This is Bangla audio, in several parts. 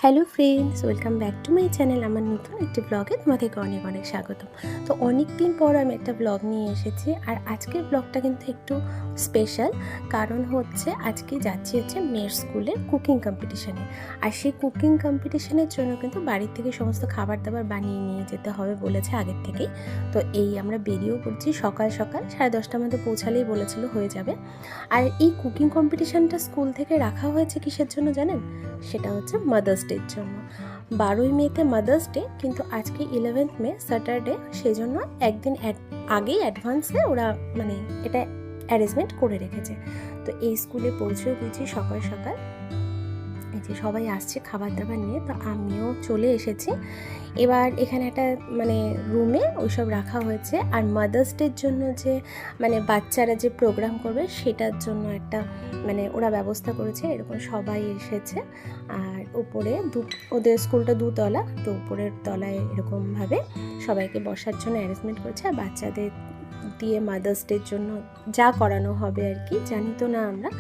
Hello friends, welcome back to my channel. আমার নতুন একটি ব্লগে তোমাদেরকে অনেক অনেক স্বাগতম। তো অনেক দিন পর আমি একটা ব্লগ নিয়ে এসেছি, আর আজকের ব্লগটা কিন্তু একটু স্পেশাল। কারণ হচ্ছে আজকে যাচ্ছি মেয়ের স্কুলের কুকিং কম্পিটিশানে। আর সেই কুকিং কম্পিটিশানের জন্য কিন্তু বাড়ির থেকে সমস্ত খাবার দাবার বানিয়ে নিয়ে যেতে হবে বলেছে আগের থেকেই। তো এই আমরা বেরিয়েও পড়ছি সকাল সকাল, 10:30টার মধ্যে পৌঁছালেই বলেছিল হয়ে যাবে। আর এই কুকিং কম্পিটিশানটা স্কুল থেকে রাখা হয়েছে কিসের জন্য জানেন? সেটা হচ্ছে মাদার্স ডের জন্য। 12ই মেতে মাদার্স ডে, কিন্তু আজকে 11th মে স্যাটারডে, সেই জন্য একদিন আগেই অ্যাডভান্সে ওরা মানে এটা অ্যারেঞ্জমেন্ট করে রেখেছে। তো এই স্কুলে পৌঁছেও গেছি সকাল সকাল। এই যে সবাই আসছে খাবার দাবার নিয়ে, তো আমিও চলে এসেছি। এবার এখানে একটা মানে রুমে ওইসব রাখা হয়েছে। আর মাদার্স ডের জন্য যে মানে বাচ্চারা যে প্রোগ্রাম করবে সেটার জন্য একটা মানে ওরা ব্যবস্থা করেছে, এরকম সবাই এসেছে। আর উপরে ওদের স্কুলটা 2তলা, তো উপরের তলায় এরকমভাবে সবাইকে বসার জন্য অ্যারেঞ্জমেন্ট করেছে। আর বাচ্চাদের দিয়ে মাদার্স ডের জন্য যা করানো হবে আর কি, জানি তো না আমরা,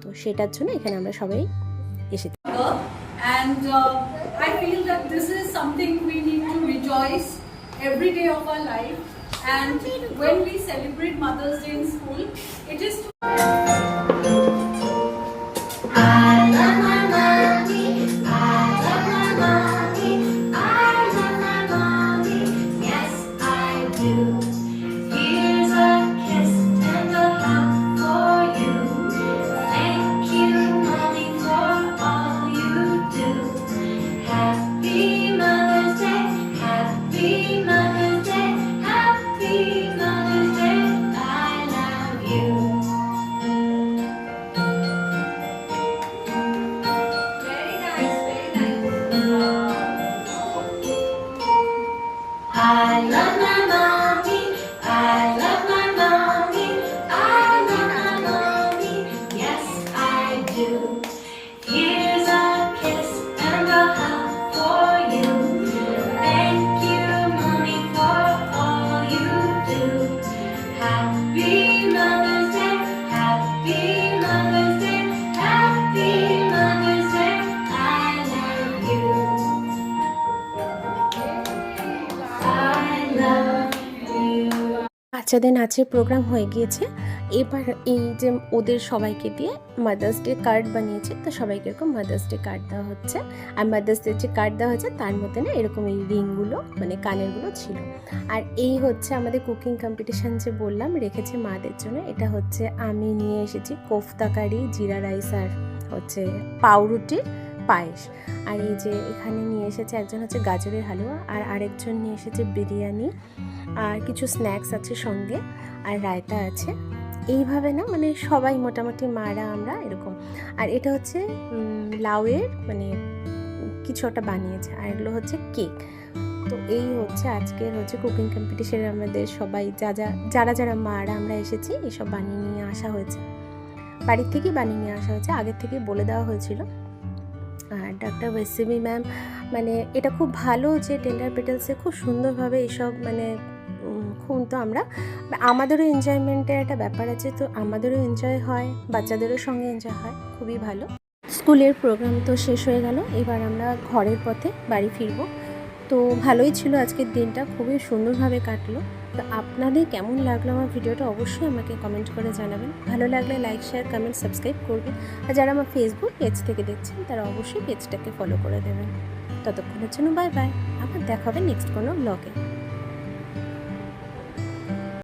তো সেটার জন্য এখানে আমরা সবাই এসেছি। And I feel that this is something we need to rejoice every day of our life. And when we celebrate Mother's Day in school, it is to বাচ্চাদের নাচের প্রোগ্রাম হয়ে গিয়েছে। এবার এই যে ওদের সবাইকে দিয়ে মাদার্স ডে কার্ড বানিয়েছে, তো সবাইকে এরকম মাদার্স ডে কার্ড দেওয়া হচ্ছে। আর মাদার্স ডে যে কার্ড দেওয়া হচ্ছে তার মধ্যে না এরকম এই রিংগুলো মানে কানেরগুলো ছিল। আর এই হচ্ছে আমাদের কুকিং কম্পিটিশান যে বললাম রেখেছে মাদের জন্য। এটা হচ্ছে আমি নিয়ে এসেছি কোফতা কারি, জিরা রাইস, আর হচ্ছে পাউরুটির পায়েস। আর এই যে এখানে নিয়ে এসেছে একজন হচ্ছে গাজরের হালুয়া, আর আরেকজন নিয়ে এসেছে বিরিয়ানি, আর কিছু স্ন্যাক্স আছে সঙ্গে, আর রায়তা আছে। এইভাবে না মানে সবাই মোটামুটি মারা আমরা এরকম। আর এটা হচ্ছে লাউয়ের মানে কিছু একটা বানিয়েছে, আর এগুলো হচ্ছে কেক। তো এই হচ্ছে আজকের হচ্ছে কুকিং কম্পিটিশনে আমাদের সবাই যারা মারা আমরা এসেছি এসব বানিয়ে নিয়ে আসা হয়েছে, বাড়ির থেকেই বানিয়ে নিয়ে আসা হয়েছে, আগের থেকেই বলে দেওয়া হয়েছিল। আর ডাক্তার ওয়েসিমি ম্যাম মানে এটা খুব ভালো যে টেন্ডার পেটেলসে খুব সুন্দরভাবে এসব মানে খুব, তো আমাদেরও এনজয়মেন্টের একটা ব্যাপার আছে, তো আমাদেরও এনজয় হয়, বাচ্চাদেরও সঙ্গে এনজয় হয়, খুবই ভালো। স্কুলের প্রোগ্রাম তো শেষ হয়ে গেল, এবার আমরা ঘরের পথে বাড়ি ফিরব। তো ভালোই ছিল আজকের দিনটা, খুবই সুন্দরভাবে কাটলো। তো আপনাদের কেমন লাগলো আমার ভিডিওটা অবশ্যই আমাকে কমেন্ট করে জানাবেন। ভালো লাগলে লাইক, শেয়ার, কমেন্ট, সাবস্ক্রাইব করবেন। আর যারা আমার ফেসবুক পেজ থেকে দেখছেন তারা অবশ্যই পেজটাকে ফলো করে দেবেন। ততক্ষণের জন্য বাই বাই, আবার দেখা হবে নেক্সট কোনো ব্লগে।